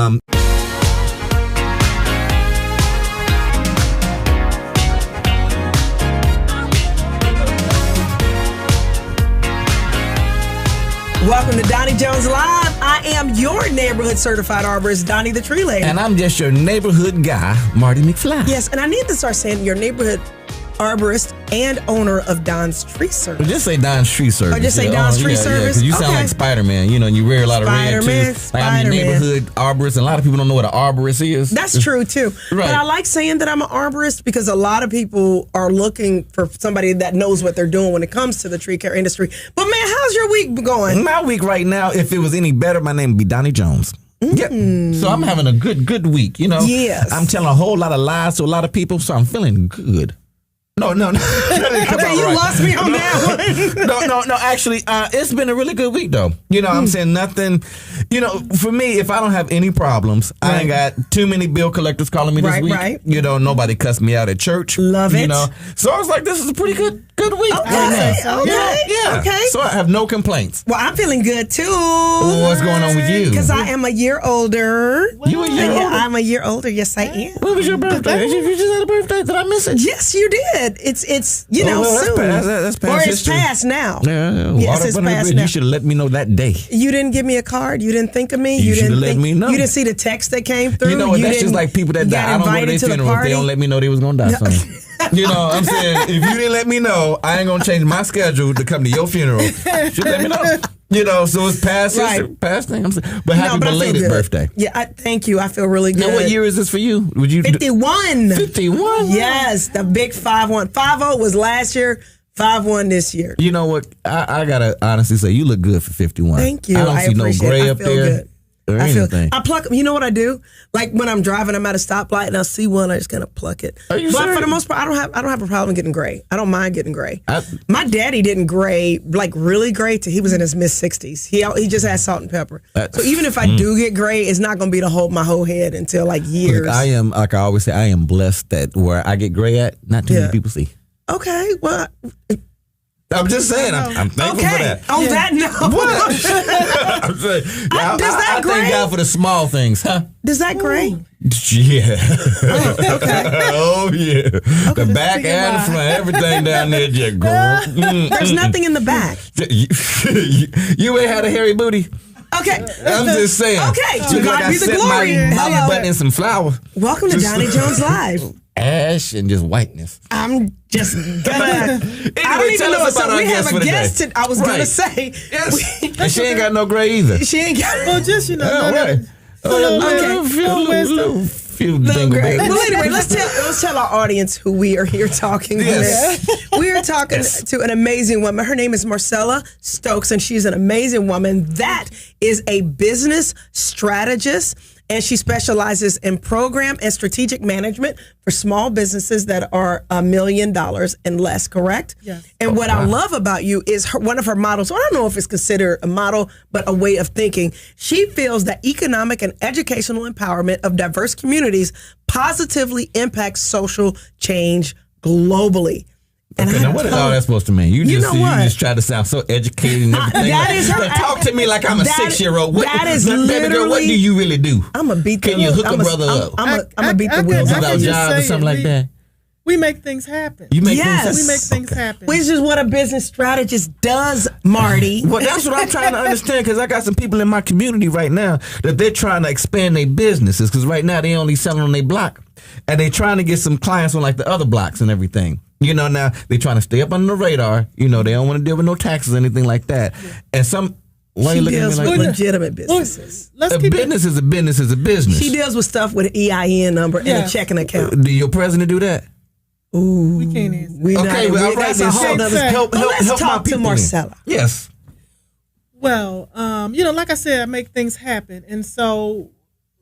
Welcome to Donnie Jones Live. I am your neighborhood certified arborist, Donnie the Tree Lady. And I'm just your neighborhood guy, Marty McFly. Yes, and I need to start saying your neighborhood arborist and owner of Don's Tree Service. Well, just say Don's Tree Service. Or just say Don's Tree Service? Because you sound like Spider-Man. You know, and you wear a lot of red too. Like I'm your neighborhood arborist, and a lot of people don't know what an arborist is. That's true too. Right. But I like saying that I'm an arborist because a lot of people are looking for somebody that knows what they're doing when it comes to the tree care industry. But man, how's your week going? My week right now, if it was any better, my name would be Donnie Jones. Yeah. So I'm having a good week, you know. Yes. I'm telling a whole lot of lies to a lot of people, so I'm feeling good. No. Okay, you lost me on that one. No. Actually, it's been a really good week, though. You know, I'm saying nothing. You know, for me, if I don't have any problems, I ain't got too many bill collectors calling me this week. Right. You know, nobody cussed me out at church. Love it. You know, so I was like, this is a pretty good week. Okay. Yeah. Okay. So I have no complaints. Well, I'm feeling good too. What's going on with you? Because I am a year older. You a year older? I'm a year older. Yes, I am. When was your birthday? You just had a birthday. Did I miss it? Yes, you did. It's you know, soon. That's past or it's history. past now. Yeah. Yes, it's past now. You should have let me know that day. You didn't give me a card. You didn't think of me. You should have let me know. You didn't see the text that came through. You know what? That's just like people that die. I don't go to their funeral if they don't let me know they was going to die soon. You know what I'm saying? If you didn't let me know, I ain't going to change my schedule to come to your funeral. You should let me know. You know, so it's past history, past thing. But happy belated birthday. Yeah, thank you. I feel really good. Now, what year is this for you? 51. 51? Yes, the big 5-1. 5-0 was last year. 5-1 this year. You know what? I gotta honestly say, you look good for 51. Thank you. I don't see no gray up there. Good. Or anything. I pluck them. You know what I do? Like when I'm driving, I'm at a stoplight and I see one, I just kind of pluck it. Are you but serious? For the most part, I don't have a problem getting gray. I don't mind getting gray. My daddy didn't gray like really gray till he was in his mid-60s. He just had salt and pepper. So even if I do get gray, it's not going to be my whole head until like years. Look, I am, like I always say, I am blessed that where I get gray at, not too many people see. Okay, well. I'm just saying, I'm thankful for that. On that note. What? I'm saying, I thank God for the small things, huh? Does that gray? Yeah. Okay. Oh, yeah. Okay, the back and the front, everything down there just There's nothing in the back. You ain't had a hairy booty? Okay. I'm just saying. Okay. To God be the glory. My butt and some flour. Welcome to Donnie Jones Live. Ash and just whiteness. I'm just gonna. Anyway, I don't even know. So we have a guest. I was gonna say. Yes. And she ain't got no gray either. She ain't got. Well, just you know. Right. Few great. Well, anyway, let's tell our audience who we are here talking with. We are talking to an amazing woman. Her name is Marcella Stokes, and she's an amazing woman that is a business strategist. And she specializes in program and strategic management for small businesses that are $1 million and less, correct? Yes. And what I love about you is one of her models, I don't know if it's considered a model, but a way of thinking. She feels that economic and educational empowerment of diverse communities positively impacts social change globally. And okay, now what is all that supposed to mean? You just try to sound so educated and everything. That is her. Talk to me like I'm a 6-year-old. That is literally. Baby girl, what do you really do? I'm gonna beat. Can you hook a brother up? I'm gonna beat the wheels. Without a job or something like that. We make things happen. You make things happen? We make things happen. Which is what a business strategist does, Marty. Well, that's what I'm trying to understand, because I got some people in my community right now that they're trying to expand their businesses, because right now they only selling on their block, and they're trying to get some clients on like the other blocks and everything. You know, now they're trying to stay up on the radar. You know, they don't want to deal with no taxes or anything like that. Yeah. And some... She deals with legitimate businesses. A business is a business is a business. She deals with stuff with an EIN number and a checking account. Do your president do that? Ooh, we can't answer. That's a whole other. Let's talk to Marcella. Yes. Well, you know, like I said, I make things happen, and so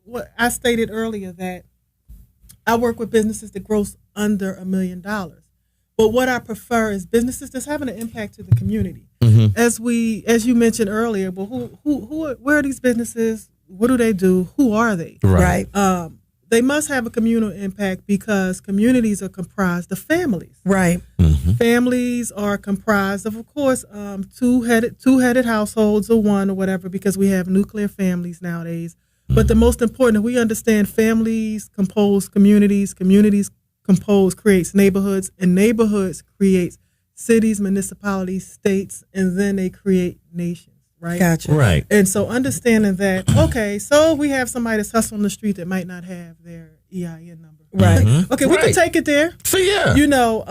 what I stated earlier that I work with businesses that gross under $1 million. But what I prefer is businesses that's having an impact to the community. Mm-hmm. As you mentioned earlier, but where are these businesses? What do they do? Who are they? Right. They must have a communal impact because communities are comprised of families. Right. Mm-hmm. Families are comprised of course, two-headed households or one or whatever, because we have nuclear families nowadays. But the most important, we understand families compose communities, communities creates neighborhoods, and neighborhoods creates cities, municipalities, states, and then they create nations, right? Gotcha. Right. And so understanding that, okay, so we have somebody that's hustling on the street that might not have their EIN number. Right. Okay, we can take it there. So yeah, You know,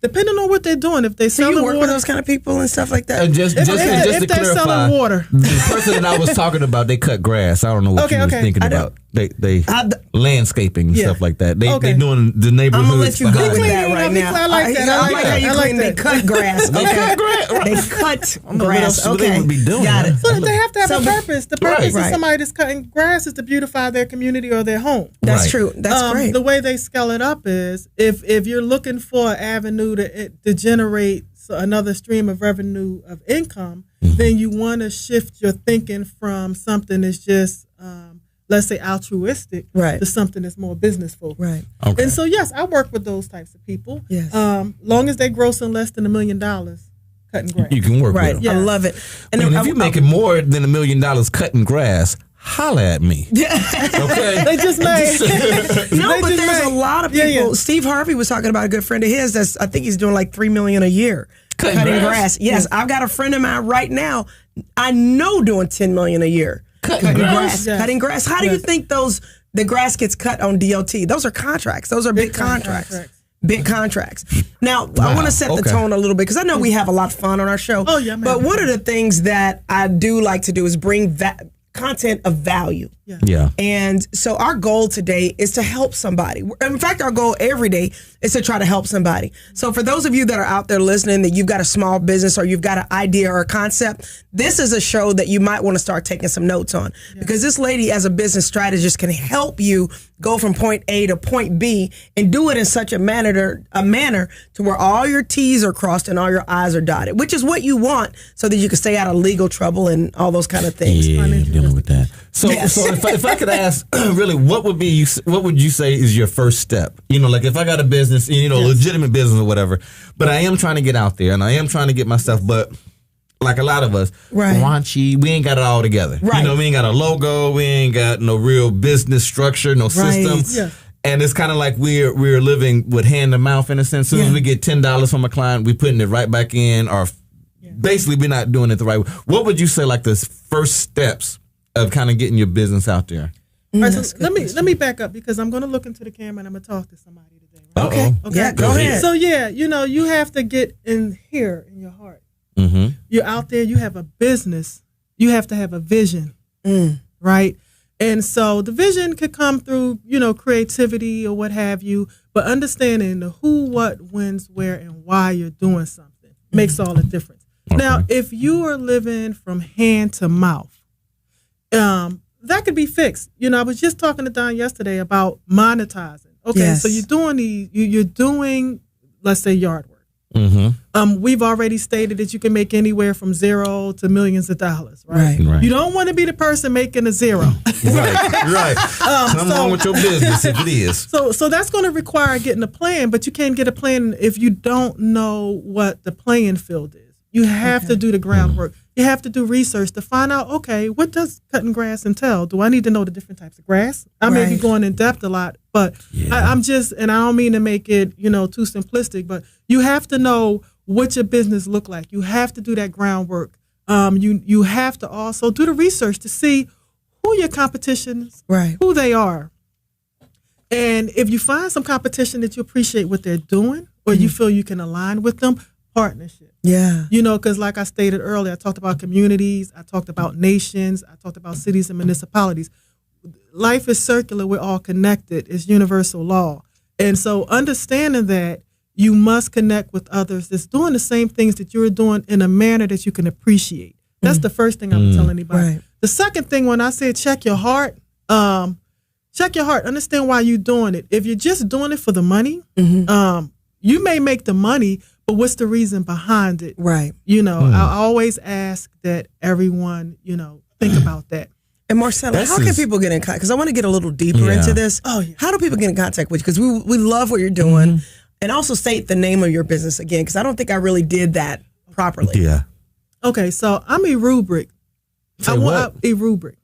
depending on what they're doing, if they So sell you work water, with those kind of people and stuff like that? just if to they're clarify, selling water, the person that I was talking about, they cut grass. I don't know what Okay, you was okay. thinking I about. They landscaping and Yeah. stuff like that. They Okay. doing the neighborhoods. I'm gonna let you go behind with it. that Clean, right be now. clear, I like that. I like how you I like clean. They that. cut grass. They Okay. cut grass. They cut know what else grass. they Okay. would be doing. Got it. so they have to have So, a purpose. The purpose Right. of somebody that's cutting grass is to beautify their community or their home. That's Right. true. That's great. The way they scale it up is if you're looking for an avenue to generate another stream of revenue of income, then you want to shift your thinking from something that's just let's say altruistic Right. to something that's more business focused. Right. Okay. And so yes, I work with those types of people. Yes. Long as they grossing less than $1 million cutting grass. You can work Right. with them. I love it. And if you're making more than $1 million cutting grass, holla at me. Okay. They just made No, They but just there's a made- lot of Yeah, people. yeah. Steve Harvey was talking about a good friend of his. That's I think he's doing like $3 million a year Cutting cutting grass? grass. Yes, I've got a friend of mine right now. I know doing $10 million a year Cutting grass? Yes. Cutting grass. How do you Yes. think the grass gets cut on DOT? Those are contracts. Those are big contracts. Big contracts. Now, I want to set the Okay. tone a little bit because I know we have a lot of fun on our show. Oh, yeah, man. But one of the things that I do like to do is bring content of value. Yeah. And so our goal today is to help somebody. In fact, our goal every day is to try to help somebody. So for those of you that are out there listening, that you've got a small business or you've got an idea or a concept, this is a show that you might want to start taking some notes on because this lady as a business strategist can help you go from point A to point B and do it in such a manner to where all your T's are crossed and all your I's are dotted, which is what you want so that you can stay out of legal trouble and all those kind of things. Yeah, dealing with that. So, Yes. so if I could ask, really, what would you say is your first step? You know, like if I got a business, legitimate business or whatever, but I am trying to get out there and I am trying to get my stuff, but like a lot of us, Right. raunchy, we ain't got it all together. Right. You know, we ain't got a logo, we ain't got no real business structure, no system. Right. Yeah. And it's kind of like we're living with hand to mouth in a sense. As soon as we get $10 from a client, we putting it right back in, or basically we're not doing it the right way. What would you say like the first steps of kind of getting your business out there? All right, so let me back up because I'm going to look into the camera and I'm going to talk to somebody today. Right? Okay. Uh-oh. Yeah, go ahead. So yeah, you have to get in here in your heart. Mm-hmm. You're out there. You have a business. You have to have a vision, right? And so the vision could come through, creativity or what have you, but understanding the who, what, when's, where, and why you're doing something makes all the difference. Okay. Now, if you are living from hand to mouth, that could be fixed. I was just talking to Don yesterday about monetizing. Okay, Yes. so you're doing, let's say, yard work. Mm-hmm. We've already stated that you can make anywhere from $0 to millions of dollars, right? Right. You don't want to be the person making a zero. Right. Something wrong with your business if it is. So that's going to require getting a plan, but you can't get a plan if you don't know what the playing field is. You have to do the groundwork. You have to do research to find out, okay, what does cutting grass entail? Do I need to know the different types of grass? I may be Right. going in depth a lot, but I'm just, and I don't mean to make it, too simplistic, but you have to know what your business look like. You have to do that groundwork. You have to also do the research to see who your competition is, Right. who they are. And if you find some competition that you appreciate what they're doing, or you feel you can align with them, partnership. Yeah. Because like I stated earlier, I talked about communities, I talked about nations, I talked about cities and municipalities. Life is circular, we're all connected, it's universal law. And so understanding that you must connect with others that's doing the same things that you're doing in a manner that you can appreciate. That's the first thing I'm telling anybody. Right. The second thing, when I said check your heart, understand why you're doing it. If you're just doing it for the money, you may make the money, but what's the reason behind it? Right. I always ask that everyone, think about that. And Marcella, how can people get in contact? Because I want to get a little deeper Yeah. into this. Oh, yeah. How do people get in contact with you? Because we love what you're doing. And also state the name of your business again, because I don't think I really did that properly. Yeah. Okay, so I'm a rubric. Say what? A rubric.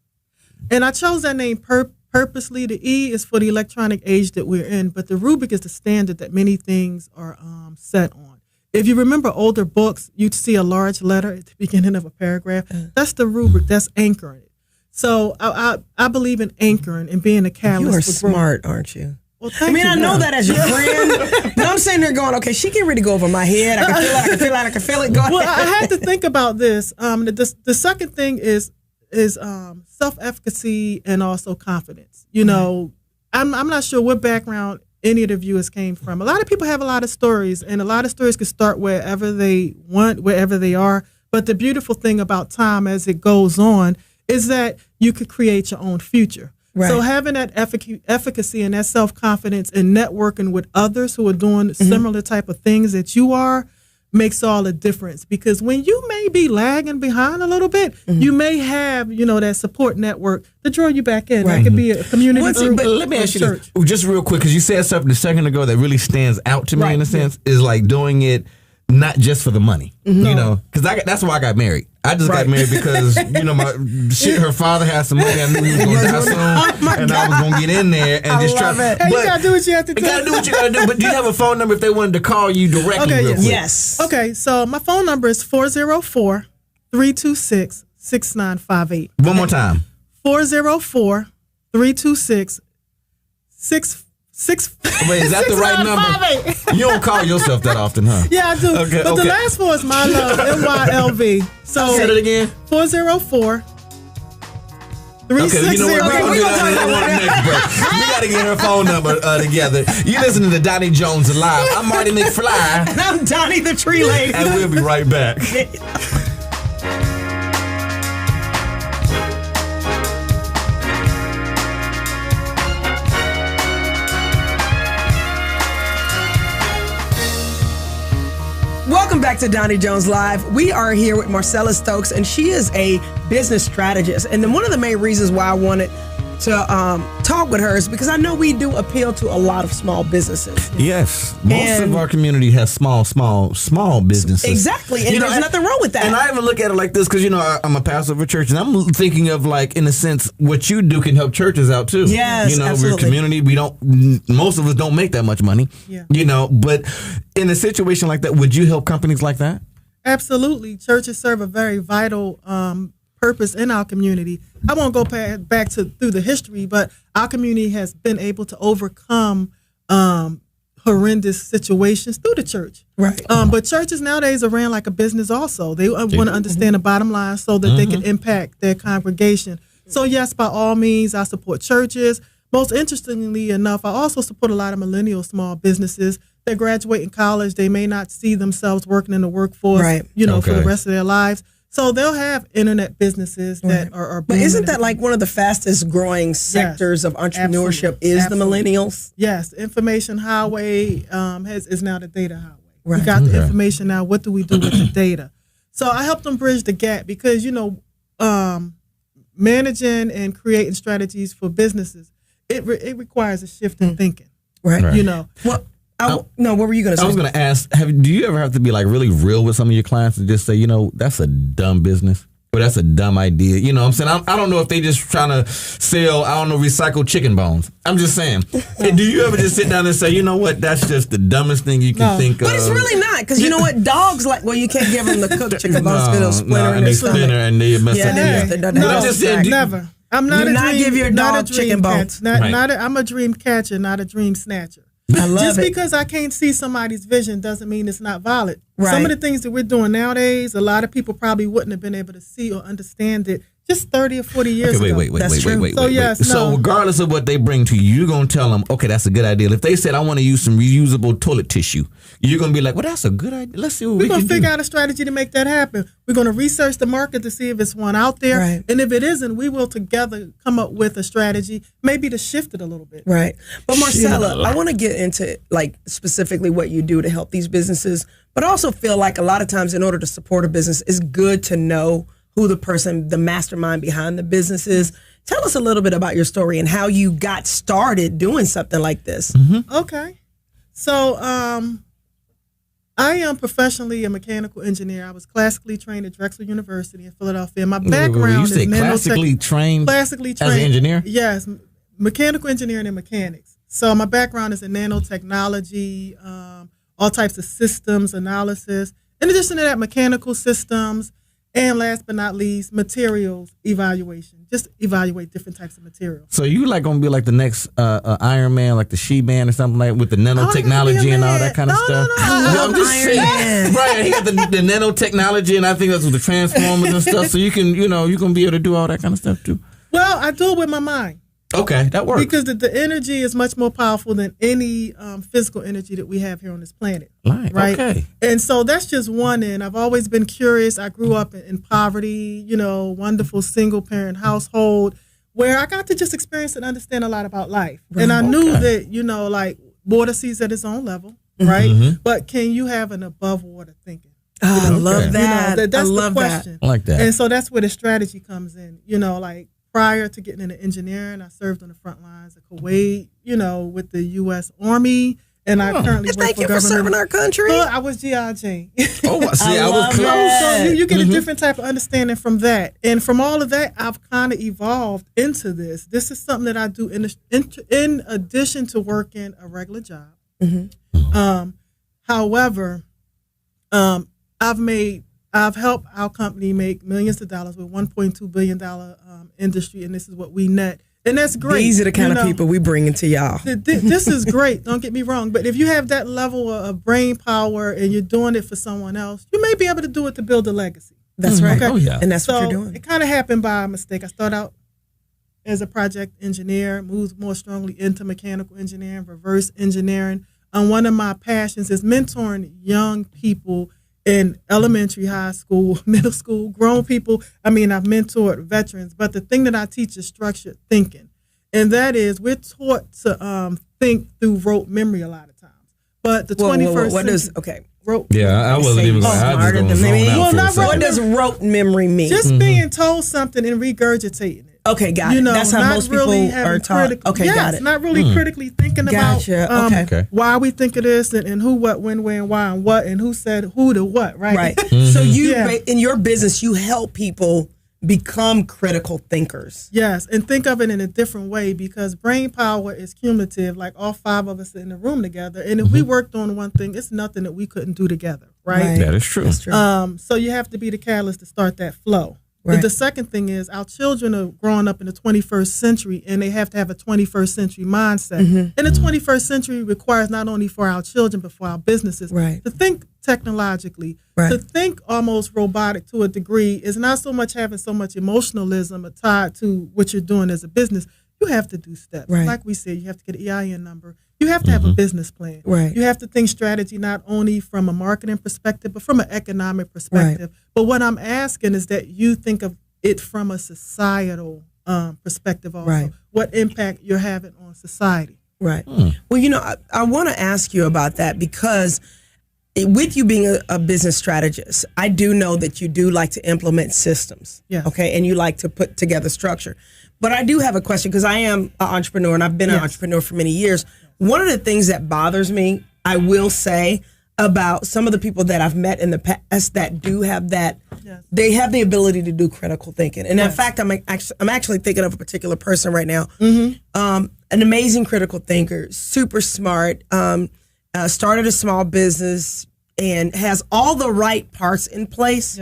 And I chose that name purposely. The E is for the electronic age that we're in, but the rubric is the standard that many things are set on. If you remember older books, you'd see a large letter at the beginning of a paragraph. That's the rubric. That's anchoring it. So I believe in anchoring and being a catalyst. You are for growth. smart, aren't you? Well, I know that as your friend. But I'm sitting there going, okay, she can really go over my head. I can feel it. Go ahead. Well, I had to think about this. The second thing is self-efficacy and also confidence. You know, I'm not sure what background any of the viewers came from. A lot of people have a lot of stories, and a lot of stories can start wherever they want, wherever they are. But the beautiful thing about time as it goes on is that you could create your own future. Right. So having that efficacy and that self-confidence and networking with others who are doing similar type of things that you are makes all the difference. Because when you may be lagging behind a little bit, you may have, that support network to draw you back in. Right. That could be a community group. But let me ask you this, just real quick, because you said something a second ago that really stands out to me in a sense, is like doing it not just for the money, because that's why I got married. I just got married because, her father had some money. I knew he was going to die soon. And I was going to get in there and just try. Hey, you got to do what you have to do. You got to do what you got to do. But do you have a phone number if they wanted to call you directly? Okay, real quick? Yes. Okay, so my phone number is 404-326-6958. One more time. 404-326-6958. Wait, is that the right number? You don't call yourself that often, huh? Yeah, I do. Okay, but the last four is my love, MYLV. So say it again. 404. Okay, you know what? We're going to do that on the next break. We got to get her phone number together. You listening to Donnie Jones Live. I'm Marty McFly. And I'm Donnie the Tree Lady. And we'll be right back. Welcome back to Donnie Jones Live. We are here with Marcella Stokes, and she is a business strategist. And then one of the main reasons why I wanted to talk with her is because I know we do appeal to a lot of small businesses. Yes. Most of our community has small businesses. Exactly. And there's nothing wrong with that. And I even look at it like this because, I'm a pastor of a church, and I'm thinking of, like, in a sense, what you do can help churches out too. Yes, absolutely. We're a community. Most of us don't make that much money. Yeah. But in a situation like that, would you help companies like that? Absolutely. Churches serve a very vital purpose in our community. I won't go back through the history, but our community has been able to overcome horrendous situations through the church. Right. But churches nowadays are ran like a business also. They want to understand the bottom line so that they can impact their congregation. So yes, by all means, I support churches. Most interestingly enough, I also support a lot of millennial small businesses that graduate in college. They may not see themselves working in the workforce, for the rest of their lives. So they'll have internet businesses that are But isn't that like one of the fastest growing sectors of entrepreneurship is the millennials? Yes. Information highway is now the data highway. Right. We got the information now. What do we do with the data? So I help them bridge the gap because, managing and creating strategies for businesses, it requires a shift in thinking. Right. Well, what were you going to say? I was going to ask, do you ever have to be like really real with some of your clients and just say, that's a dumb business or that's a dumb idea? You know what I'm saying? I don't know if they just trying to sell, recycled chicken bones. I'm just saying. And do you ever just sit down and say, you know what, that's just the dumbest thing you can think of? But it's really not, because you know what? Dogs you can't give them the cooked chicken bones because they'll splinter in their stomach. And they mess up. Never. I'm not give your dog chicken bones. I'm a dream catcher, not a dream snatcher. I love Just because I can't see somebody's vision doesn't mean it's not valid. Right. Some of the things that we're doing nowadays, a lot of people probably wouldn't have been able to see or understand it just 30 or 40 years ago. Wait. Yes, So regardless of what they bring to you, you're going to tell them, okay, that's a good idea. If they said, I want to use some reusable toilet tissue, you're going to be like, well, that's a good idea. Let's see what we can do. We're going to figure out a strategy to make that happen. We're going to research the market to see if it's one out there. Right. And if it isn't, we will together come up with a strategy, maybe to shift it a little bit. Right. But Marcella, I want to get into specifically what you do to help these businesses, but I also feel like a lot of times in order to support a business, it's good to know who the mastermind behind the business is. Tell us a little bit about your story and how you got started doing something like this. Okay. So I am professionally a mechanical engineer. I was classically trained at Drexel University in Philadelphia. My background you say is classically trained as an engineer? Yes, mechanical engineering and mechanics. So my background is in nanotechnology, all types of systems analysis. In addition to that, mechanical systems, and last but not least, materials evaluation. Just evaluate different types of materials. So you like gonna be like the next Iron Man, like the She-Man or something like with the nanotechnology and all that kind of stuff? No. I love I'm just Iron saying, Man. right? He got the nanotechnology, and I think that's with the Transformers and stuff. So you can, you gonna be able to do all that kind of stuff too. Well, I do it with my mind. Okay, that works. Because the energy is much more powerful than any physical energy that we have here on this planet. Right? Okay. And so that's just one end. I've always been curious. I grew up in poverty, wonderful single parent household where I got to just experience and understand a lot about life. Right. And I knew that, like water sees at its own level, right? Mm-hmm. But can you have an above water thinking? I love that. That's I love the question. I like that. And so that's where the strategy comes in, like prior to getting into engineering, I served on the front lines of Kuwait, with the U.S. Army, and I currently work for government. Thank you for serving our country. Well, I was GI Jane. Oh, see, I was close. So you get a different type of understanding from that, and from all of that, I've kind of evolved into this. This is something that I do in addition to working a regular job. Mm-hmm. However, I've helped our company make millions of dollars with $1.2 billion industry, and this is what we net. And that's great. These are the kind of people we bring into y'all. This is great. Don't get me wrong. But if you have that level of brain power and you're doing it for someone else, you may be able to do it to build a legacy. That's right. Okay? Oh, yeah. And that's what you're doing. It kind of happened by mistake. I started out as a project engineer, moved more strongly into mechanical engineering, reverse engineering. And one of my passions is mentoring young people in elementary, high school, middle school, grown people. I've mentored veterans, but the thing that I teach is structured thinking. And that is, we're taught to think through rote memory a lot of times. But the 21st century... Rote. Yeah, I wasn't even going to zone out for a what does rote memory mean? Just being told something and regurgitating it. Okay, got it. That's how most people are taught. Okay, got it. Not really critically thinking about why we think of this and who, what, when, where, and why, and what, and who said who to what, right? Right. So in your business, you help people become critical thinkers. Yes, and think of it in a different way because brain power is cumulative, like all five of us in the room together. And if we worked on one thing, it's nothing that we couldn't do together, right? That is true. That's true. So you have to be the catalyst to start that flow. Right. The second thing is our children are growing up in the 21st century and they have to have a 21st century mindset. Mm-hmm. And the 21st century requires not only for our children but for our businesses to think technologically, to think almost robotic to a degree is not so much having so much emotionalism tied to what you're doing as a business. You have to do steps. Right. Like we said, you have to get an EIN number. You have to have a business plan. Right. You have to think strategy not only from a marketing perspective, but from an economic perspective. Right. But what I'm asking is that you think of it from a societal perspective also. Right. What impact you're having on society. Right. Well, I want to ask you about that because with you being a business strategist, I do know that you do like to implement systems. Yeah. Okay. And you like to put together structure. But I do have a question because I am an entrepreneur and I've been an entrepreneur for many years. One of the things that bothers me, I will say, about some of the people that I've met in the past that do have that, they have the ability to do critical thinking. And in fact, I'm actually thinking of a particular person right now, an amazing critical thinker, super smart, started a small business and has all the right parts in place,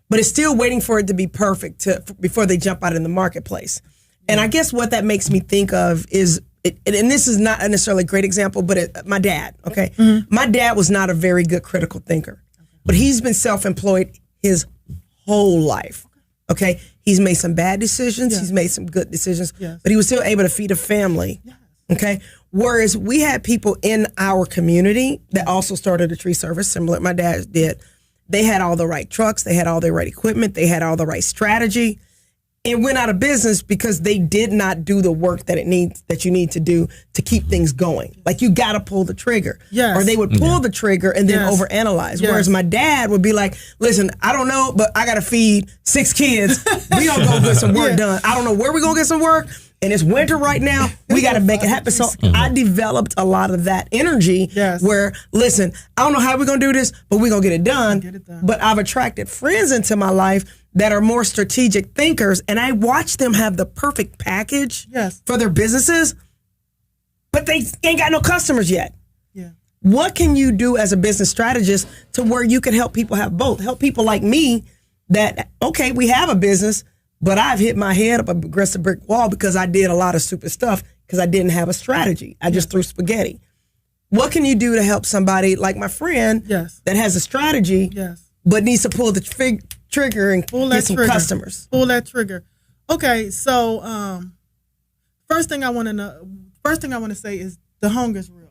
but is still waiting for it to be perfect before they jump out in the marketplace. And I guess what that makes me think of is, and this is not necessarily a great example, but my dad, okay? My dad was not a very good critical thinker, but he's been self-employed his whole life, okay? He's made some bad decisions, he's made some good decisions, but he was still able to feed a family, okay? Whereas we had people in our community that also started a tree service, similar to my dad did. They had all the right trucks, they had all the right equipment, they had all the right strategy. It went out of business because they did not do the work that you need to do to keep things going. Like you got to pull the trigger, or they would pull the trigger and then overanalyze. Whereas my dad would be like, "Listen, I don't know, but I got to feed 6 kids. We gonna go get some work done. I don't know where we gonna get some work, and it's winter right now. We got to make it happen. So I developed a lot of that energy where, listen, I don't know how we're going to do this, but we're going to get it done. But I've attracted friends into my life that are more strategic thinkers, and I watch them have the perfect package for their businesses, but they ain't got no customers yet. What can you do as a business strategist to where you can help people have both? Help people like me that, okay, we have a business, but I've hit my head up against a brick wall because I did a lot of stupid stuff because I didn't have a strategy. I just threw spaghetti. What can you do to help somebody like my friend that has a strategy but needs to pull the trigger and get some customers? Pull that trigger. Okay, so first thing I want to say is the hunger's real.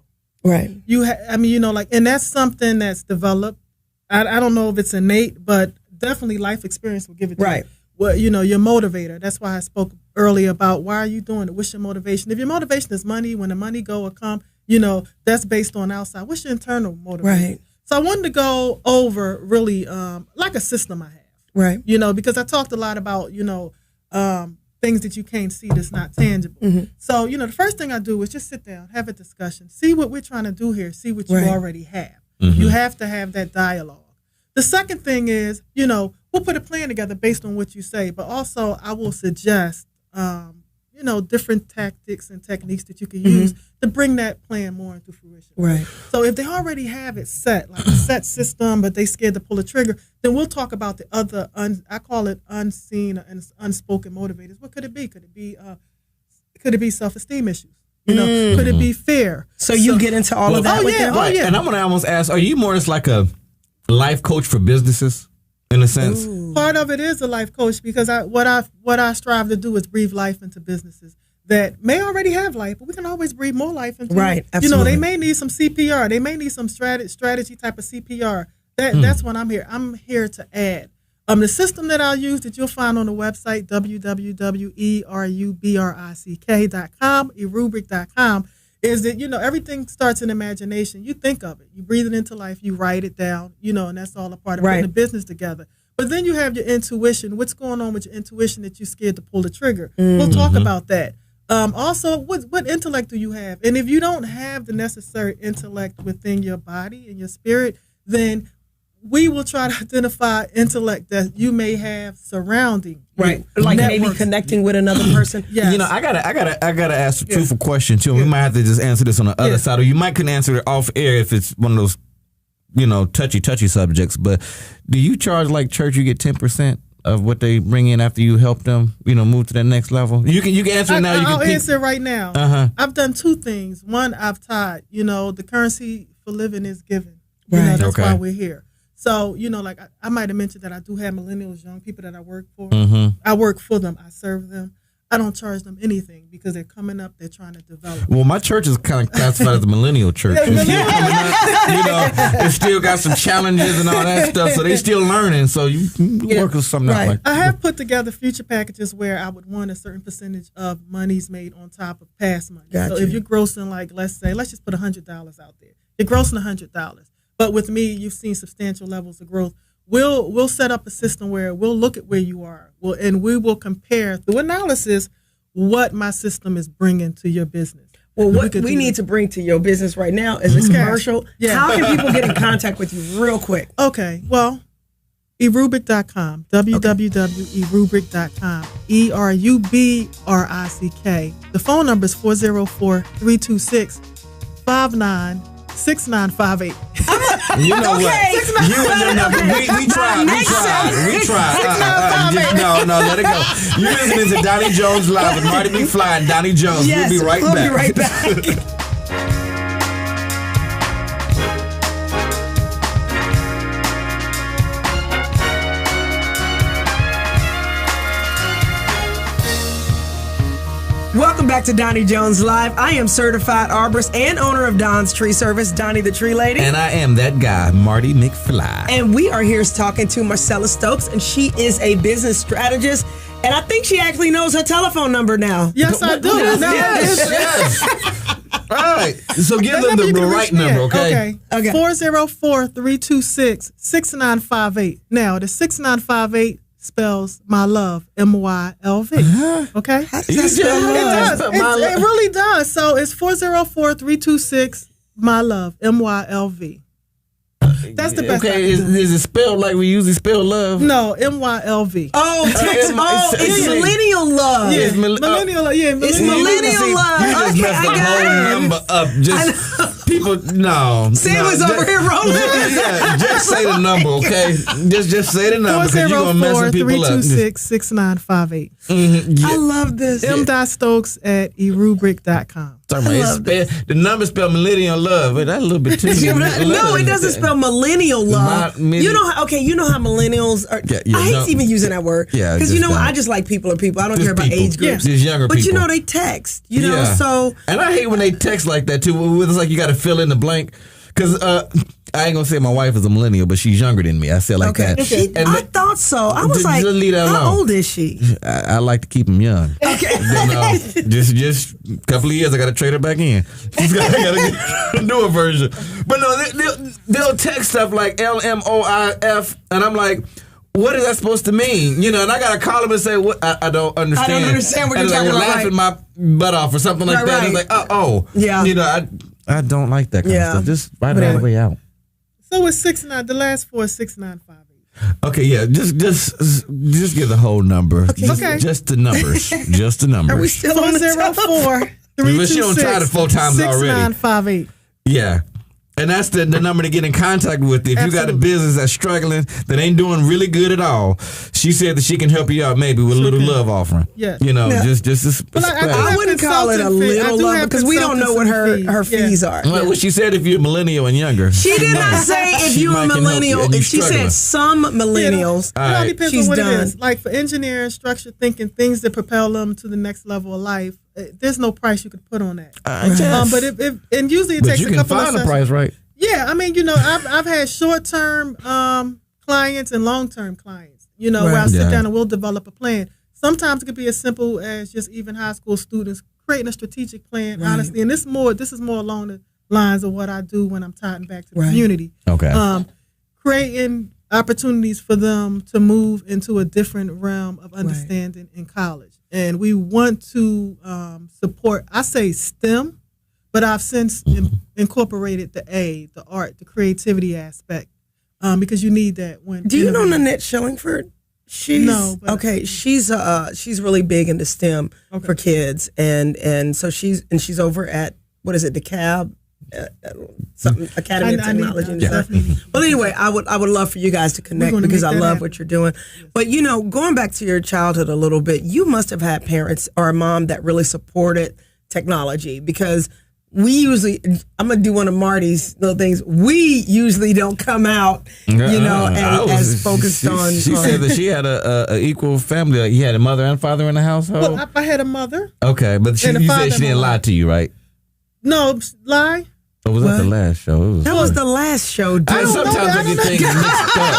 Right. And that's something that's developed. I don't know if it's innate, but definitely life experience will give it to you. Well, your motivator. That's why I spoke earlier about why are you doing it? What's your motivation? If your motivation is money, when the money go or come, that's based on outside. What's your internal motivation? Right. So I wanted to go over really like a system I have. Right. Because I talked a lot about, things that you can't see that's not tangible. So, the first thing I do is just sit down, have a discussion, see what we're trying to do here, see what you already have. You have to have that dialogue. The second thing is, we'll put a plan together based on what you say, but also I will suggest, different tactics and techniques that you can use to bring that plan more into fruition. Right. So if they already have it set, like a set system, but they scared to pull a trigger, then we'll talk about the other, I call it unseen and unspoken motivators. What could it be? Could it be self-esteem issues? Could it be fear? So you get into all of that with them? Right. And I'm going to almost ask, are you more just like a life coach for businesses in a sense? Part of it is a life coach because what I strive to do is breathe life into businesses that may already have life, but we can always breathe more life into Right, absolutely. They may need some CPR. They may need some strategy type of CPR. That's what I'm here. I'm here to add. The system that I'll use that you'll find on the website, www.erubrick.com, erubrick.com, is that, everything starts in imagination. You think of it. You breathe it into life. You write it down, and that's all a part of putting the business together. But then you have your intuition. What's going on with your intuition that you're scared to pull the trigger? We'll talk about that. Also, what intellect do you have? And if you don't have the necessary intellect within your body and your spirit, then we will try to identify intellect that you may have surrounding you. Like networks. Maybe connecting with another person. Yes. I gotta ask a truthful question too. We might have to just answer this on the other side, or you might can answer it off air if it's one of those, touchy subjects. But do you charge like church? You get 10% of what they bring in after you help them, move to that next level. You can answer it now. I'll answer right now. I've done two things. One, I've taught. The currency for living is given. That's why we're here. So, like I might have mentioned that I do have millennials, young people that I work for. I work for them. I serve them. I don't charge them anything because they're coming up. They're trying to develop. Well, my church is kind of classified as a millennial church. It's still coming up, it still got some challenges and all that stuff. So they still learning. So you work with something out like that. I have put together future packages where I would want a certain percentage of monies made on top of past money. Gotcha. So if you're grossing let's just put $100 out there. You're grossing $100. But with me, you've seen substantial levels of growth. We'll set up a system where we'll look at where you are, and we will compare through analysis what my system is bringing to your business. Well, what we need to bring to your business right now is a commercial. How can people get in contact with you real quick? Okay, well, erubrick.com, www.erubrick.com, ERUBRICK. The phone number is 404-326-596958. You know what? You and your number. We tried. No, let it go. You're listening to Donnie Jones Live with Marty McFly and Donnie Jones. Yes, we'll be right back. We'll be right back. Welcome back to Donnie Jones Live. I am certified arborist and owner of Don's Tree Service, Donnie the Tree Lady. And I am that guy, Marty McFly. And we are here talking to Marcella Stokes, and she is a business strategist. And I think she actually knows her telephone number now. Yes, I do. Yes. All right. So give them the right number, okay? Okay. 404-326-6958. Now, the 6958 spells my love, MYLV. Okay? How does that spell It love? does. It really does. So it's 404-326 my love, MYLV. That's the best. Okay, is it spelled like we usually spell love? No, MYLV. Oh, text. It's millennial love. Yeah, It's millennial. Yeah, It's millennial. millennial love. You just Okay, messed the I got whole it. number up. Just people, no. Sam was over here rolling. Yeah, just say the number, okay? Just say the number because you're gonna mess some people up. 404-326-6958. I love this. m.stokes@erubric.com. The number spelled millennial love. But that's a little bit too. No, it doesn't spell millennial love. You know how millennials are. Yeah, I hate even using that word. Yeah, because just what? don't. I just like people are people. I don't Just care about people. age groups. Just younger but people. they text. So and I hate when they text like that too. It's like you got to fill in the blank. Because I ain't gonna say my wife is a millennial, but she's younger than me. I said like that. I thought so. I was like, leave that how alone. old is she? I like to keep them young. Okay. Then, just a couple of years, I got to trade her back in. I got to get a newer version. But no, they'll text stuff like LMOIF, and I'm like, what is that supposed to mean? And I got to call them and say, what? I don't understand. I don't understand what you're talking about. Laughing my butt off or something like that. Right. It's like, Yeah. I don't like that kind of stuff. Just write it all the way out. So it's 69. The last four is 6958. Okay, yeah, just give the whole number. Okay. Just the numbers. Just the numbers. Are we still on the telephone? 404-326-6958. But she don't try it 4 times already. 6958. Yeah. And that's the number to get in contact with. If you got a business that's struggling, that ain't doing really good at all, she said that she can help you out maybe with a little love offering. Yeah. Just I wouldn't call it a little love because we don't know what her fees are. Well, she said if you're millennial and younger. She did not say if you're a millennial. She said some millennials. It all depends She's on what done. it is. Like for engineering, structure thinking, things that propel them to the next level of life, there's no price you could put on that. But and usually it takes a couple of sessions. But you can find a price, right? Yeah, I mean, I've had short-term clients and long-term clients, where I sit down and we'll develop a plan. Sometimes it could be as simple as just even high school students creating a strategic plan, honestly. And this is more along the lines of what I do when I'm tying back to the community. Okay. Creating opportunities for them to move into a different realm of understanding in college. And we want to support, I say STEM, but I've since incorporated the art, the creativity aspect, because you need that when. Do you know Nanette Shillingford? She's she's really big into STEM for kids, and so she's over at DeKalb, something Academy of Technology and stuff. Well, anyway, I would love for you guys to connect because I love what you're doing. But going back to your childhood a little bit, you must have had parents or a mom that really supported technology because. We usually, I'm going to do one of Marty's little things. We usually don't come out, as focused on. She said that she had a equal family. Like you had a mother and father in the household? Well, I had a mother. Okay, but you said she didn't lie to you, right? No, lie. Or was that the last show? That was the last show, dude. Sometimes I get things mixed up.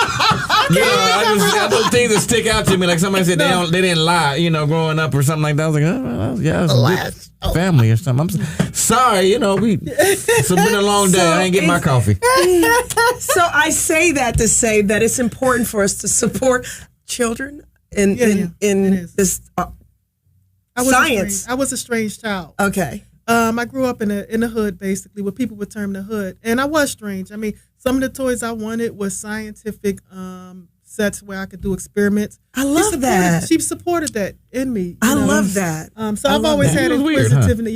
I those things that stick out to me, like somebody said they didn't lie, growing up or something like that. I was like, that's a good family or something. I'm sorry, it's been a long day. I ain't getting my coffee. So I say that to say that it's important for us to support children in this science. I was a strange child. Okay. I grew up in the hood, basically, what people would term the hood, and I was strange. I mean, some of the toys I wanted was scientific sets where I could do experiments. I love that. She supported that in me. I love that. So I've always had inquisitivity.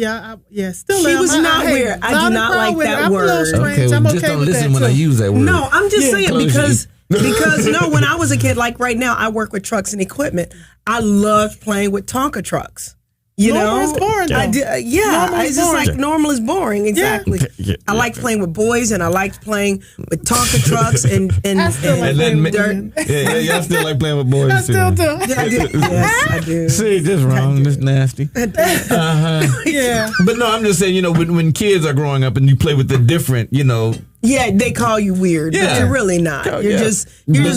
Still. She was not weird. I do not like that word. Okay, I'm just don't listen when I use that word. No, I'm just saying because when I was a kid, like right now, I work with trucks and equipment. I loved playing with Tonka trucks. Normal is boring, though. It's just like normal is boring. Exactly. Yeah. I liked playing with boys, and I liked playing with Tonka trucks and dirt. Y'all still like playing with boys. I still do. Yes, I do. See, just wrong. Just nasty. Yeah. But no, I'm just saying, when kids are growing up and you play with the different, Yeah, they call you weird, but you're really not. You're just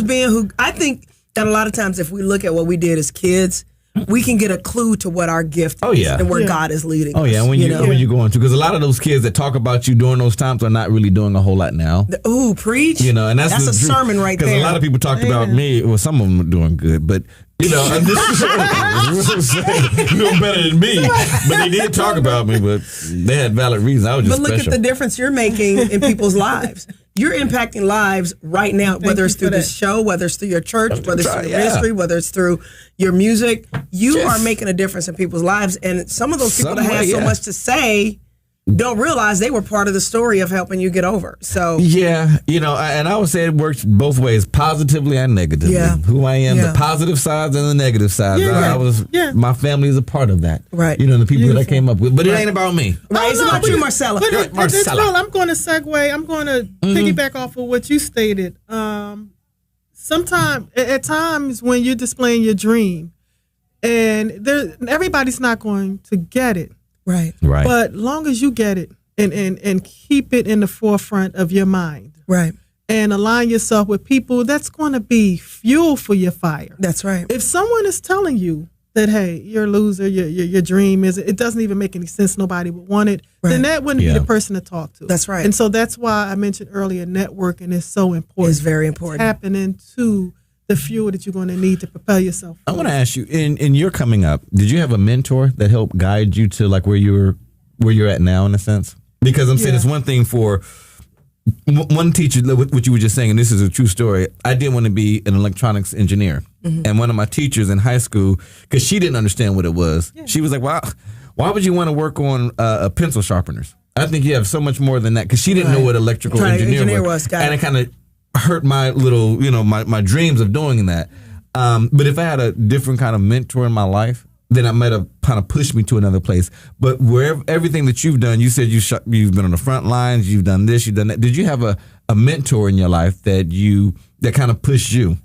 being who. I think that a lot of times, if we look at what we did as kids, we can get a clue to what our gift is and where God is leading us. Oh, yeah, when you're going to. Because a lot of those kids that talk about you during those times are not really doing a whole lot now. Ooh, preach. And that's a sermon right there. Because a lot of people talked about me. Well, some of them are doing good, but I'm just saying, doing better than me. But they did talk about me, but they had valid reasons. I was just look special. At the difference you're making in people's lives. You're impacting lives right now, whether it's through this show, whether it's through your church, whether it's through your ministry, whether it's through your music. You are making a difference in people's lives. And some of those people that have so much to say don't realize they were part of the story of helping you get over. So and I would say it works both ways, positively and negatively. Yeah. Who I am, the positive sides and the negative sides. My family is a part of that. Right. The people that I came up with. But it ain't about me. Right. It's about you, Marcella. Marcella. I'm going to segue. I'm going to piggyback off of what you stated. Sometimes, at times when you're displaying your dream, and everybody's not going to get it. Right. But long as you get it and keep it in the forefront of your mind. Right. And align yourself with people that's going to be fuel for your fire. That's right. If someone is telling you that, hey, you're a loser, your dream it doesn't even make any sense, nobody would want it, then that wouldn't be the person to talk to. That's right. And so that's why I mentioned earlier, networking is so important. It's very important. Tapping into the fuel that you're going to need to propel yourself forward. I want to ask you, in your coming up, did you have a mentor that helped guide you to like where you're at now, in a sense? Because I'm saying it's one thing for one teacher, what you were just saying, and this is a true story. I did want to be an electronics engineer, and one of my teachers in high school, because she didn't understand what it was, she was like, "Wow, why would you want to work on pencil sharpeners? I think you have so much more than that." Because she didn't know what electrical engineer was, and it kind of hurt my little, my dreams of doing that. But if I had a different kind of mentor in my life, then I might have kind of pushed me to another place. But everything that you've done, you said you've been on the front lines, you've done this, you've done that. Did you have a mentor in your life that kind of pushed you?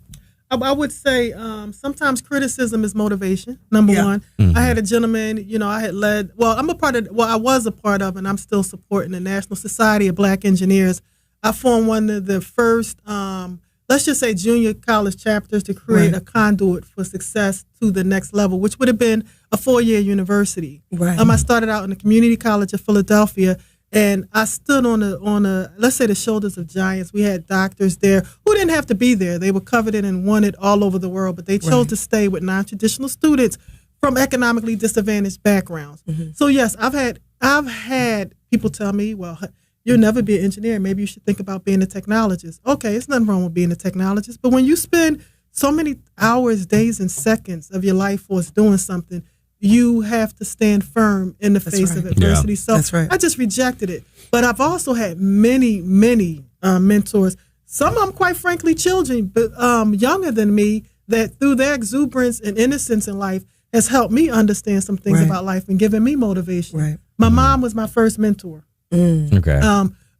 I would say sometimes criticism is motivation, number one. Mm-hmm. I had a gentleman, I had led, I was a part of, and I'm still supporting the National Society of Black Engineers. I formed one of the first, let's just say, junior college chapters to create a conduit for success to the next level, which would have been a 4-year university. Right. I started out in the Community College of Philadelphia, and I stood on a let's say, the shoulders of giants. We had doctors there who didn't have to be there. They were coveted and wanted all over the world, but they chose to stay with non-traditional students from economically disadvantaged backgrounds. Mm-hmm. So yes, I've had people tell me, well, you'll never be an engineer. Maybe you should think about being a technologist. Okay, it's nothing wrong with being a technologist. But when you spend so many hours, days, and seconds of your life force doing something, you have to stand firm in the face of adversity. Yeah. So I just rejected it. But I've also had many, many mentors. Some of them, quite frankly, children, but younger than me, that through their exuberance and innocence in life has helped me understand some things about life and given me motivation. Right. My mom was my first mentor. Okay.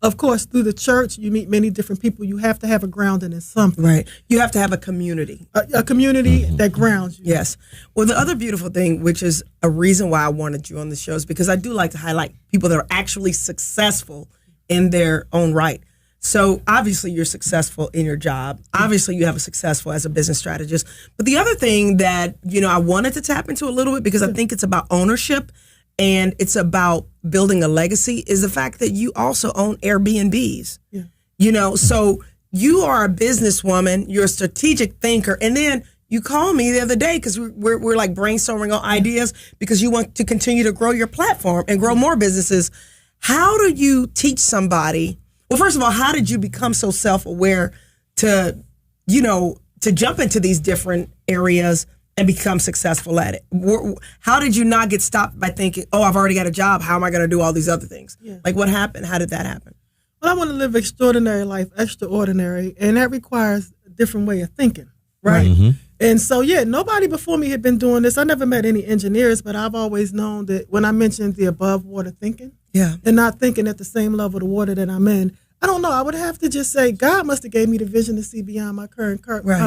Of course, through the church, you meet many different people. You have to have a grounding in something. Right. You have to have a community. A community that grounds you. Yes. Well, the other beautiful thing, which is a reason why I wanted you on the show, is because I do like to highlight people that are actually successful in their own right. So obviously you're successful in your job. Obviously you have a successful as a business strategist. But the other thing that, I wanted to tap into a little bit, because I think it's about ownership and it's about building a legacy, is the fact that you also own Airbnbs. Yeah. So you are a businesswoman, you're a strategic thinker, and then you called me the other day because we're like brainstorming on ideas because you want to continue to grow your platform and grow more businesses. How do you teach somebody? Well, first of all, how did you become so self-aware to jump into these different areas and become successful at it? How did you not get stopped by thinking, oh, I've already got a job, how am I going to do all these other things? Yeah. Like, what happened? How did that happen? Well, I want to live extraordinary life, extraordinary, and that requires a different way of thinking, right? Mm-hmm. And so, nobody before me had been doing this. I never met any engineers, but I've always known that when I mentioned the above water thinking, and not thinking at the same level of the water that I'm in, I don't know. I would have to just say God must have gave me the vision to see beyond my current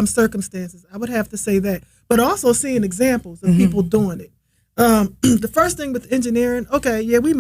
circumstances. I would have to say that. But also seeing examples of people doing it. The first thing with engineering, we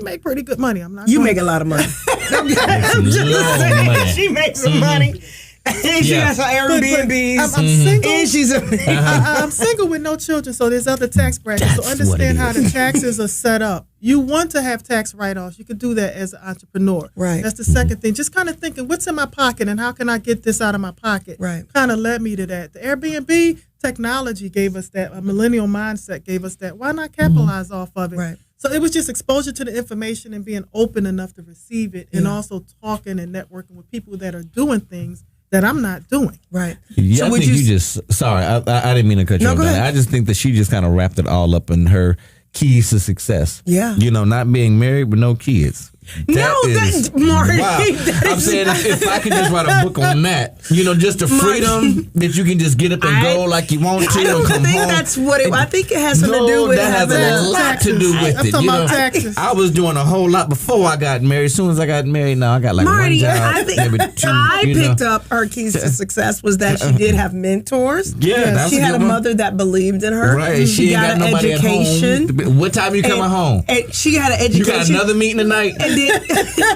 make pretty good money. I'm not. You make a lot of money. I'm just saying, she makes some money. And she has her Airbnbs. I'm single. And she's I'm single with no children, so there's other tax brackets. So understand how the taxes are set up. You want to have tax write-offs. You could do that as an entrepreneur. Right. That's the second thing. Just kind of thinking, what's in my pocket and how can I get this out of my pocket? Right. Kind of led me to that. The Airbnb technology gave us that. A millennial mindset gave us that. Why not capitalize off of it? Right. So it was just exposure to the information and being open enough to receive it, and also talking and networking with people that are doing things that I'm not doing. Right. Yeah, So I would think you you just. Sorry, I didn't mean to cut you No, off. go Diana. ahead. I just think that she just kind of wrapped it all up in her keys to success. Yeah. You know, not being married with no kids. That's Marty. Wow. That I'm is saying not- if I could just write a book on that, you know, just the freedom that you can just get up and go like you want to I and don't come think home. that's what it. I think it has something to do with that has having a lot to do with I'm it. talking You about know, taxes. I was doing a whole lot before I got married. As soon as I got married, now I got like Marty, one job. I think maybe two, I you know. picked up her keys to success was that she did have mentors. Yeah, that's she a had a good one. mother that believed in her. Right, she ain't got an nobody education. at home. What time you coming home? And she had an education. You got another meeting tonight? And then,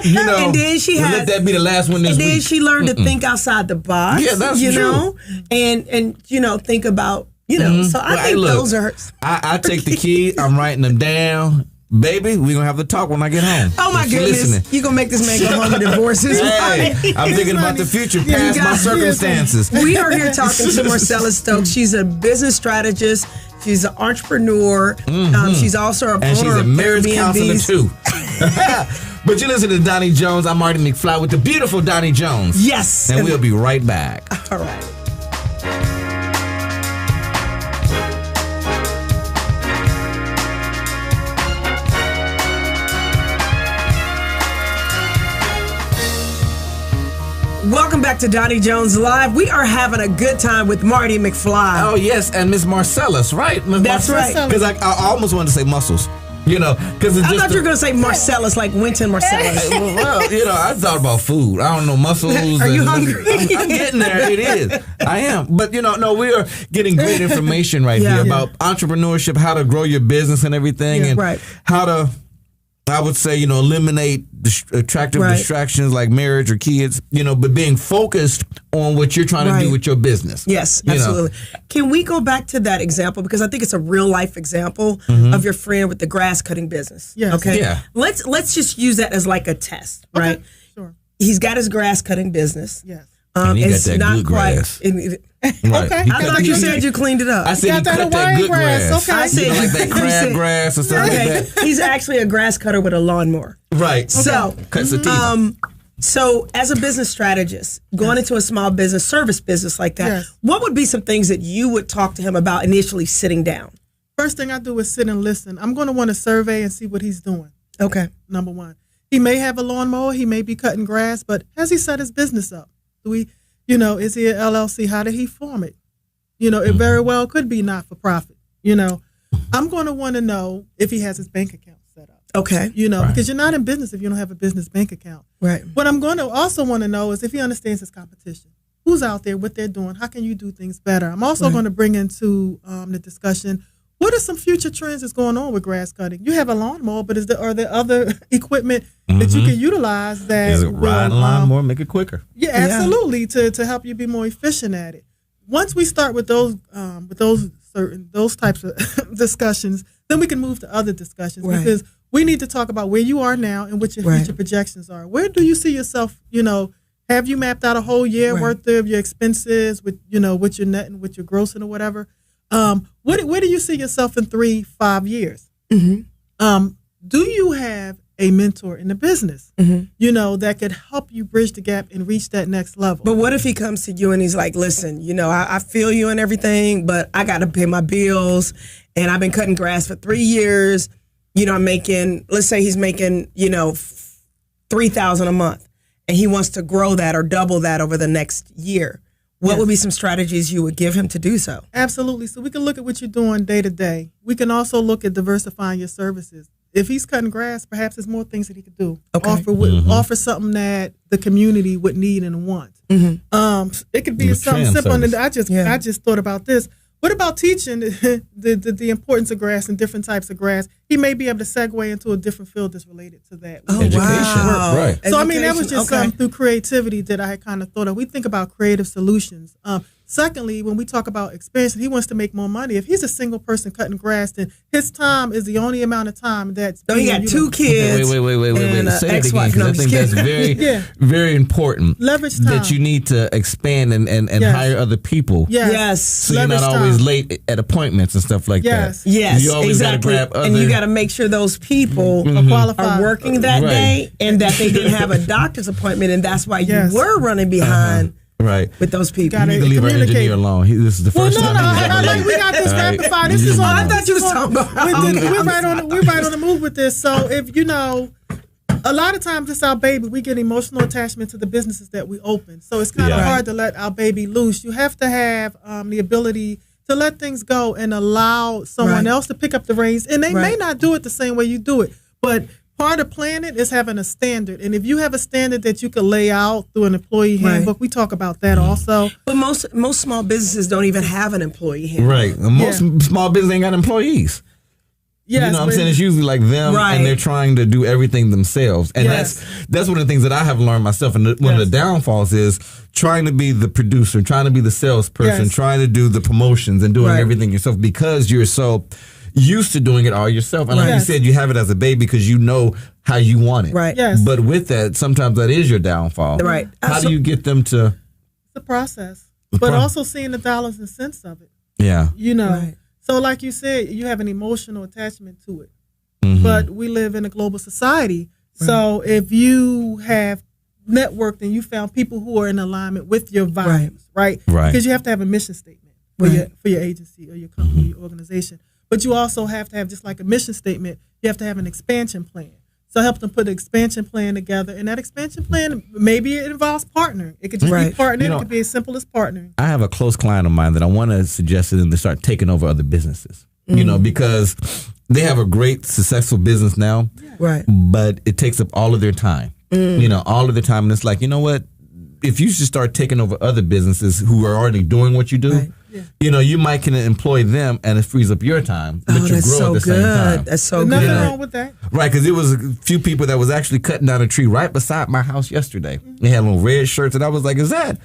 You know, and then she we'll had. let that be the last one this and then week. she learned to think outside the box. Yeah, that's you true. know, and you know, think about So I Well, think look, those are. I take the key. I'm writing them down. Baby, we're going to have to talk when I get home. Oh my If you're goodness! listening. You gonna make this man go home and divorce his Hey, wife? I'm thinking about the future Yeah, past you my got- circumstances. We are here talking to Marcella Stokes. She's a business strategist. She's an entrepreneur. She's also a And she's owner a of marriage counselor Airbnbs. too. But you listen to Donnie Jones. I'm Marty McFly with the beautiful Donnie Jones. Yes. And we'll be right back. All right. Welcome back to Donnie Jones Live. We are having a good time with Marty McFly. Oh, yes. And Miss Marcellus, right? Ms. That's right. Because I almost wanted to say muscles. You know, because it's I just thought you were going to say Marcellus, like Wynton Marcellus. well, you know, I thought about food. I don't know, muscles. Are you hungry? I'm getting there. It is. I am. But, you know, no, we are getting great information right Yeah. here about entrepreneurship, how to grow your business and everything, and right. how to, I would say, you know, eliminate attractive Right. distractions like marriage or kids, you know, but being focused on what you're trying to Right. do with your business. Yes, You know. absolutely. Can we go back to that example, because I think it's a real life example of your friend with the grass cutting business. Yes. Okay. Yeah. Let's just use that as like a test, right? Okay, sure. He's got his grass cutting business. Yes. And he got It's that not good quite. grass. Okay. I thought you said you cleaned it up. I said got he that cut that Hawaiian good grass. grass. Okay. I said You know, like that you crab said- grass or something Okay. like that. He's actually a grass cutter with a lawnmower. Right. So, Cuts the teeth. So, as a business strategist, going into a small business, service business like that, Yes. what would be some things that you would talk to him about initially sitting down? First thing I do is sit and listen. I'm going to want to survey and see what he's doing. Okay. Number one, he may have a lawnmower, he may be cutting grass, but has he set his business up? Do we, you know, is he an LLC? How did he form it? You know, it very well could be not for profit. You know, I'm going to want to know if he has his bank account set up. Okay. You know, Right. because you're not in business if you don't have a business bank account. Right. What I'm going to also want to know is if he understands his competition. Who's out there, what they're doing, how can you do things better? I'm also going to bring into the discussion, what are some future trends that's going on with grass cutting? You have a lawnmower, but are there other equipment that you can utilize that Is it ride a will, lawnmower, make it quicker? yeah, absolutely, to help you be more efficient at it. Once we start with those types of discussions, then we can move to other discussions Right. because we need to talk about where you are now and what your Right. future projections are. Where do you see yourself? You know, have you mapped out a whole year Right. worth of your expenses with what you're netting, what you're grossing or whatever? Where do you see yourself in 3-5 years? Do you have a mentor in the business? You know, that could help you bridge the gap and reach that next level. But what if he comes to you and he's like, listen, you know, I feel you and everything, but I got to pay my bills and I've been cutting grass for 3 years. You know, I'm making, let's say he's making, you know, $3,000 a month and he wants to grow that or double that over the next year. What would be some strategies you would give him to do so? Absolutely. So we can look at what you're doing day to day. We can also look at diversifying your services. If he's cutting grass, perhaps there's more things that he could do. Okay. Offer something that the community would need and want. It could be With something trans simple. And service. I just thought about this. What about teaching the importance of grass and different types of grass? He may be able to segue into a different field that's related to that. Oh, Education. wow. Right. So, I mean, that was just Okay. something through creativity that I had kind of thought of. We think about creative solutions. Secondly, when we talk about expansion, he wants to make more money. If he's a single person cutting grass, then his time is the only amount of time that's. So he got two kids. Wait. and Say it again, ex-wife. because No, I I'm think just that's kidding. very, Yeah. very important. Leverage time. That you need to expand and Yes. hire other people. Yes. Yes. So you're Leverage not always time. late at appointments and stuff like Yes. that. Yes, You always exactly. gotta grab And you other- got to make sure those people Are qualified. are working that Right. day and that they didn't have a doctor's appointment, and that's why Yes. you were running behind Right. with those people. Gotta- You need to leave our communicate. engineer alone. This is the Well, first no, time he's ever late. we got this All right. rapid fire. This is Oh, on. I thought you was talking about. We're right on the move with this. So if a lot of times it's our baby. We get emotional attachment to the businesses that we open. So it's kind of Yeah. hard to let our baby loose. You have to have the ability to let things go and allow someone Right. else to pick up the reins. And they may Right. not do it the same way you do it, but part of planning is having a standard. And if you have a standard that you could lay out through an employee Right. handbook, we talk about that also. But most small businesses don't even have an employee handbook. Right. And most small business ain't got employees. Yes, you know what I'm but- saying? It's usually like them Right. and they're trying to do everything themselves. And Yes. that's one of the things that I have learned myself. And one of the downfalls is trying to be the producer, trying to be the salesperson, Yes. trying to do the promotions and doing Right. everything yourself because you're so used to doing it all yourself. And like Yes. you said, you have it as a baby because you know how you want it. Right. Yes. But with that, sometimes that is your downfall. Right. How So- do you get them to, It's a process, The but pro- also seeing the dollars and cents of it. yeah. You know, Right. so like you said, you have an emotional attachment to it. Mhm. But we live in a global society, so if you have networked and you found people who are in alignment with your values, right? Right. Because you have to have a mission statement for your agency or your company, your organization. But you also have to have, just like a mission statement, you have to have an expansion plan. So help them put an expansion plan together, and that expansion plan, maybe it involves partnering. It could just Right. be partnering. You know, it could be as simple as partnering. I have a close client of mine that I want to suggest to them to start taking over other businesses. You know, because they have a great, successful business now, Right. but it takes up all of their time. You know, all of their time. And it's like, you know what? If you should start taking over other businesses who are already doing what you do, Right. you know, you might can employ them and it frees up your time, but Oh, you that's grow so at the same good. time. That's so Nothing good. wrong with that. Right, because it was a few people that was actually cutting down a tree right beside my house yesterday. They had little red shirts, and I was like, "Is that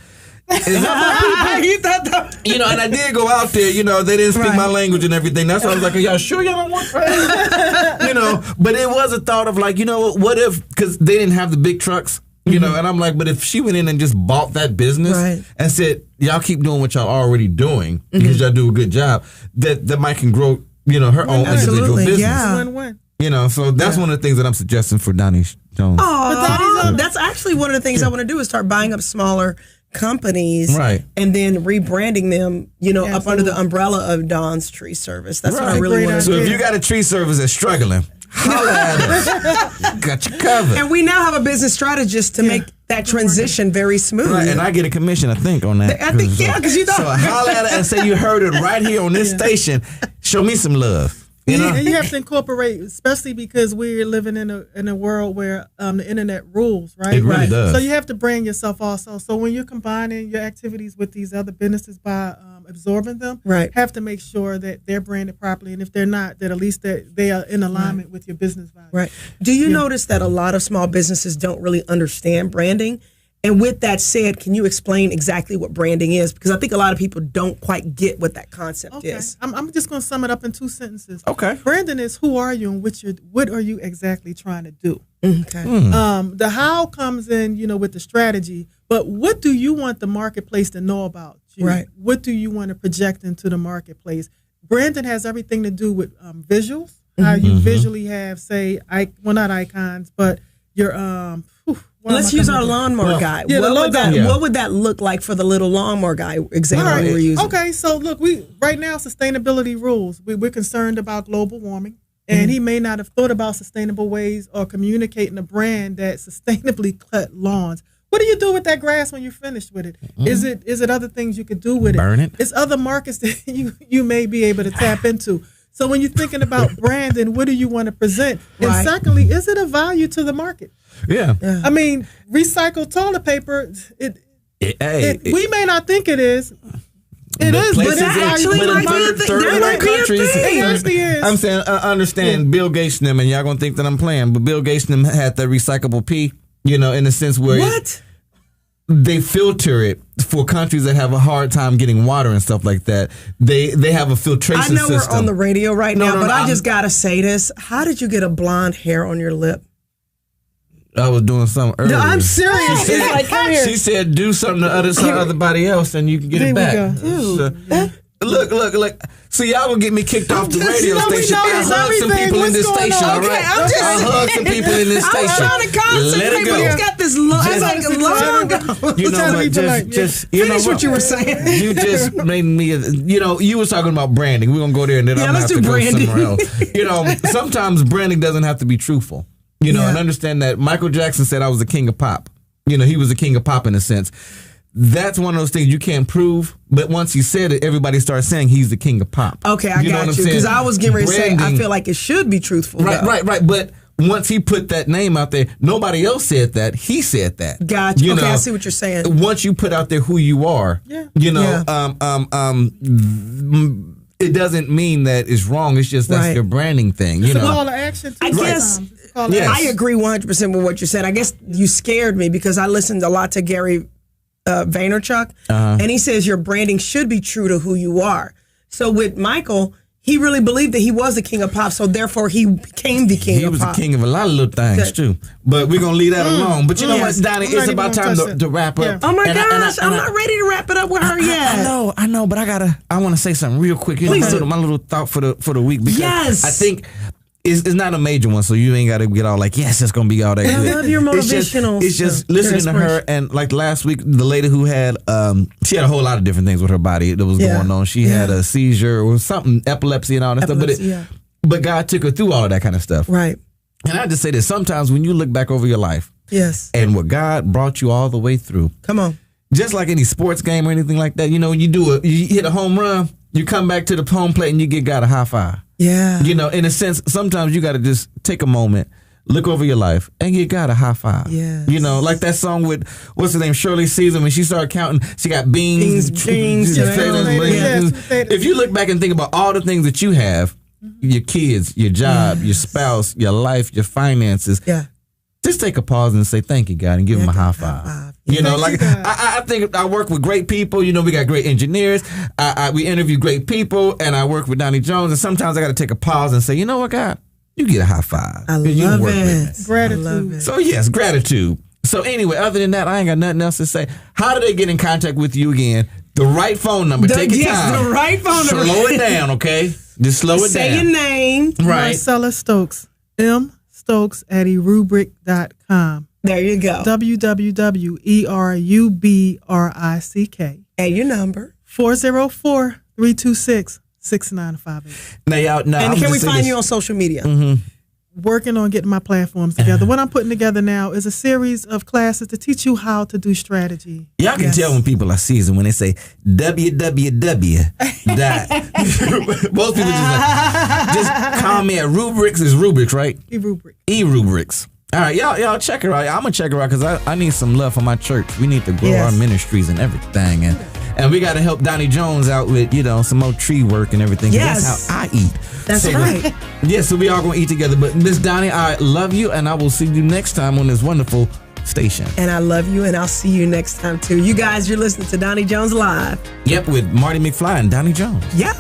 my people?" You thought that- You know, and I did go out there. You know, they didn't speak my language and everything. That's why I was like, "Are y'all sure y'all don't want friends?" You know, but it was a thought of like, you know, what if, because they didn't have the big trucks. You know, and I'm like, but if she went in and just bought that business Right. and said, y'all keep doing what y'all already doing because y'all do a good job, that might can grow, you know, her own individual Absolutely, business. yeah. Win-win. You know, so that's one of the things that I'm suggesting for Donnie Jones. Aw, that's actually one of the things I want to do is start buying up smaller companies, Right. and then rebranding them, you know, up under the Absolutely. umbrella of Don's Tree Service. That's what I Right. really Great want to So do. if you got a tree service that's struggling, holla at us. Got you covered. And we now have a business strategist to make that transition very smooth. Right, and I get a commission, I think, on that. I think, yeah, 'cause you know. So holla at her and say you heard it right here on this station. Show me some love. You know? And you have to incorporate, especially because we're living in a world where the internet rules, right? It really does. So you have to brand yourself also. So when you're combining your activities with these other businesses by absorbing them, Right. have to make sure that they're branded properly, and if they're not, that at least they are in alignment with your business values. Right. Do you notice that a lot of small businesses don't really understand branding? And with that said, can you explain exactly what branding is? Because I think a lot of people don't quite get what that concept Okay, is. I'm just going to sum it up in 2 sentences. Okay. Branding is who are you and what are you exactly trying to do. Okay. The how comes in, you know, with the strategy, but what do you want the marketplace to know about you? Right. What do you want to project into the marketplace? Branding has everything to do with visuals, how you visually have, say, not icons, but your Let's use our lawnmower guy. Yeah, the logo. What would that look like for the little lawnmower guy example we were using? Okay, so look, right now sustainability rules. We're concerned about global warming, and he may not have thought about sustainable ways or communicating a brand that sustainably cut lawns. What do you do with that grass when you're finished with it? Is it other things you could do with it? Burn it. It's other markets that you may be able to tap into. So when you're thinking about branding, what do you want to present? And Right. secondly, is it a value to the market? Yeah. I mean, recycled toilet paper, we may not think it is, It is, but that actually might be a thing. That might be a thing. It actually is. I'm saying, understand Bill Gates and them, and y'all gonna think that I'm playing, but Bill Gates and them had that recyclable pee, in a sense where they filter it for countries that have a hard time getting water and stuff like that. They have a filtration system. I know we're on the radio right now, but I just gotta say this. How did you get a blonde hair on your lip? I was doing something earlier. No, I'm serious. She said, come here. She said, do something to everybody else and you can get it back. Look. So y'all gonna get me kicked off the radio station. I hug some people in this station, all right? I hug some people in this station. I'm trying to concentrate, Let it go. He's got this long. It's like long. You know what? Just finish what you were saying. You just made me. You was talking about branding. We're gonna go there, and then I'm gonna have to go somewhere else. Sometimes branding doesn't have to be truthful. And understand that Michael Jackson said I was the king of pop. He was the king of pop in a sense. That's one of those things you can't prove, but once he said it, everybody started saying he's the king of pop. Okay, I got you. Because I was getting ready to say, I feel like it should be truthful. Right. But once he put that name out there, nobody else said that. He said that. Gotcha. Okay, I see what you're saying. Once you put out there who you are, it doesn't mean that it's wrong. It's just that's your branding thing. It's a call to action. I guess I agree 100% with what you said. I guess you scared me because I listened a lot to Gary Vaynerchuk, and he says your branding should be true to who you are. So with Michael, he really believed that he was the king of pop, so therefore he became the king of pop. He was the king of a lot of little things too. But we're gonna leave that alone. But you know what, Donnie, it's about time to wrap up. Oh my gosh, I'm not ready to wrap it up with her yet. I know, but I want to say something real quick. My little thought for the week, because I think it's not a major one, so you ain't got to get all like, yes, it's going to be all that good. I love your motivational It's just listening to her, and like last week, the lady who had, she had a whole lot of different things with her body that was going on. She had a seizure or something, epilepsy and all that stuff. But God took her through all of that kind of stuff. Right. And I just say this, sometimes when you look back over your life, and what God brought you all the way through. Come on. Just like any sports game or anything like that, you hit a home run, you come back to the home plate and you give God a high five. Yeah. In a sense, sometimes you got to just take a moment, look over your life, and you got a high five. Yes. Like that song with, what's her name, Shirley Caesar, when she started counting, she got beans. If you look back and think about all the things that you have, your kids, your job, your spouse, your life, your finances, just take a pause and say, thank you, God, and give them a high five. I think I work with great people. We got great engineers. We interview great people, and I work with Donnie Jones. And sometimes I got to take a pause and say, you know what, God, you get a high five. I love it. Gratitude. So yes, gratitude. So anyway, other than that, I ain't got nothing else to say. How do they get in contact with you again? The right phone number. Take your time. The right phone number. Slow it down, okay? Just slow it down. Say your name. Right. Marcella Stokes. mstokes@erubrick.com. There you go. www.erubrick. And your number. 404-326-6958. Now, and can we find you on social media? Working on getting my platforms together. What I'm putting together now is a series of classes to teach you how to do strategy. Y'all can tell when people are seasoned when they say www. Most people just call me at Rubrics. It's Rubrics, right? eRubrics. All right, y'all check her out. I'm gonna check her out because I need some love for my church. We need to grow our ministries and everything, and we got to help Donnie Jones out with some more tree work and everything. Yes, that's how I eat. That's right. So we all gonna eat together. But Miss Donnie, I love you, and I will see you next time on this wonderful station. And I love you, and I'll see you next time too. You guys, you're listening to Donnie Jones Live. Yep, with Marty McFly and Donnie Jones. Yep.